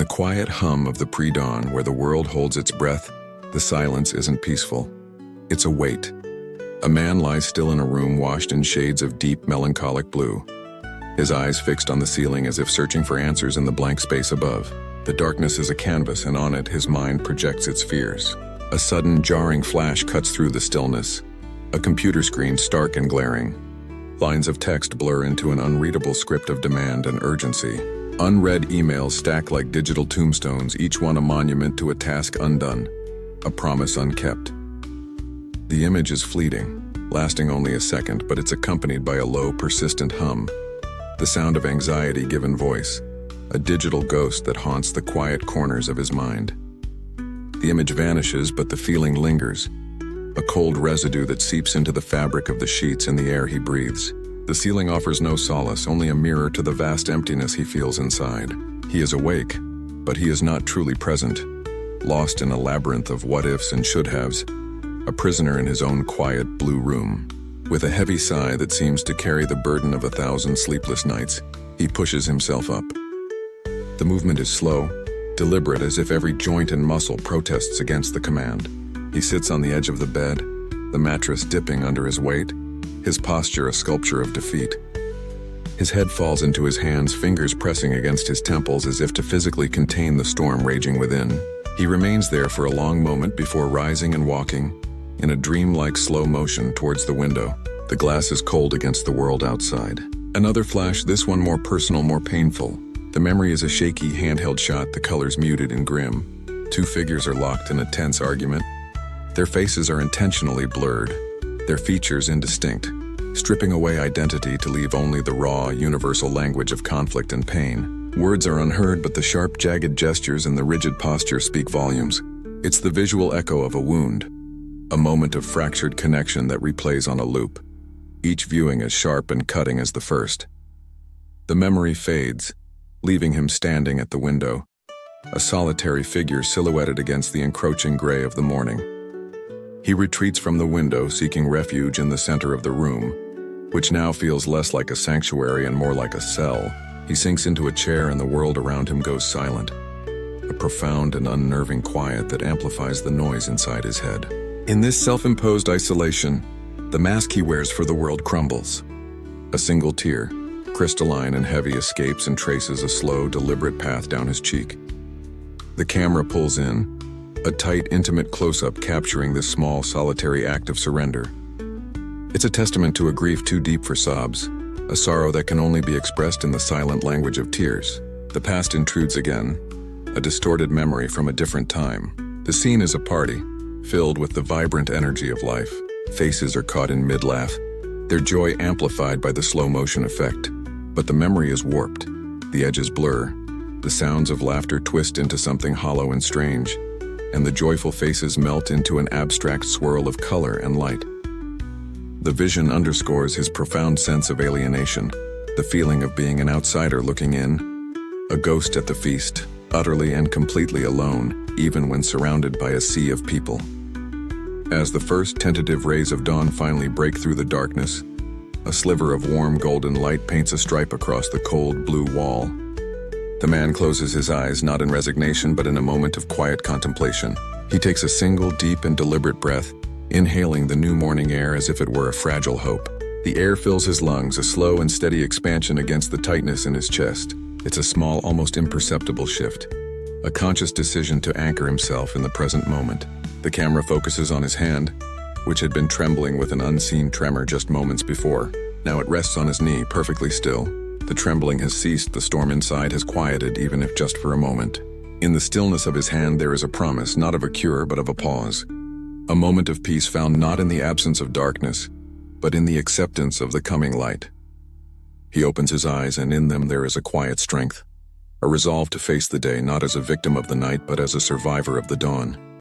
the quiet hum of the pre-dawn where the world holds its breath, the silence isn't peaceful. It's a weight. A man lies still in a room washed in shades of deep, melancholic blue. His eyes fixed on the ceiling as if searching for answers in the blank space above. The darkness is a canvas, and on it his mind projects its fears. A sudden, jarring flash cuts through the stillness. A computer screen stark and glaring. Lines of text blur into an unreadable script of demand and urgency. Unread emails stack like digital tombstones, each one a monument to a task undone, a promise unkept. The image is fleeting, lasting only a second, but it's accompanied by a low, persistent hum. The sound of anxiety given voice, a digital ghost that haunts the quiet corners of his mind. The image vanishes, but the feeling lingers, a cold residue that seeps into the fabric of the sheets and the air he breathes. The ceiling offers no solace, only a mirror to the vast emptiness he feels inside. He is awake, but he is not truly present, lost in a labyrinth of what-ifs and should-haves, a prisoner in his own quiet blue room. With a heavy sigh that seems to carry the burden of 1,000 sleepless nights, he pushes himself up. The movement is slow, deliberate, as if every joint and muscle protests against the command. He sits on the edge of the bed, the mattress dipping under his weight, his posture a sculpture of defeat. His head falls into his hands, fingers pressing against his temples as if to physically contain the storm raging within. He remains there for a long moment before rising and walking, in a dreamlike slow motion, towards the window. The glass is cold against the world outside. Another flash, this one more personal, more painful. The memory is a shaky, handheld shot, the colors muted and grim. Two figures are locked in a tense argument. Their faces are intentionally blurred, their features indistinct, stripping away identity to leave only the raw, universal language of conflict and pain. Words are unheard, but the sharp, jagged gestures and the rigid posture speak volumes. It's the visual echo of a wound, a moment of fractured connection that replays on a loop, each viewing as sharp and cutting as the first. The memory fades, leaving him standing at the window, a solitary figure silhouetted against the encroaching gray of the morning. He retreats from the window, seeking refuge in the center of the room, which now feels less like a sanctuary and more like a cell. He sinks into a chair and the world around him goes silent, a profound and unnerving quiet that amplifies the noise inside his head. In this self-imposed isolation, the mask he wears for the world crumbles. A single tear, crystalline and heavy, escapes and traces a slow, deliberate path down his cheek. The camera pulls in, a tight, intimate close-up capturing this small, solitary act of surrender. It's a testament to a grief too deep for sobs, a sorrow that can only be expressed in the silent language of tears. The past intrudes again, a distorted memory from a different time. The scene is a party, filled with the vibrant energy of life. Faces are caught in mid-laugh, their joy amplified by the slow-motion effect. But the memory is warped, the edges blur, the sounds of laughter twist into something hollow and strange, and the joyful faces melt into an abstract swirl of color and light. The vision underscores his profound sense of alienation, the feeling of being an outsider looking in, a ghost at the feast, utterly and completely alone, even when surrounded by a sea of people. As the first tentative rays of dawn finally break through the darkness, a sliver of warm golden light paints a stripe across the cold blue wall. The man closes his eyes, not in resignation, but in a moment of quiet contemplation. He takes a single, deep and deliberate breath, inhaling the new morning air as if it were a fragile hope. The air fills his lungs, a slow and steady expansion against the tightness in his chest. It's a small, almost imperceptible shift, a conscious decision to anchor himself in the present moment. The camera focuses on his hand, which had been trembling with an unseen tremor just moments before. Now it rests on his knee, perfectly still. The trembling has ceased, the storm inside has quieted, even if just for a moment. In the stillness of his hand there is a promise, not of a cure, but of a pause. A moment of peace found not in the absence of darkness, but in the acceptance of the coming light. He opens his eyes, and in them there is a quiet strength, a resolve to face the day not as a victim of the night, but as a survivor of the dawn.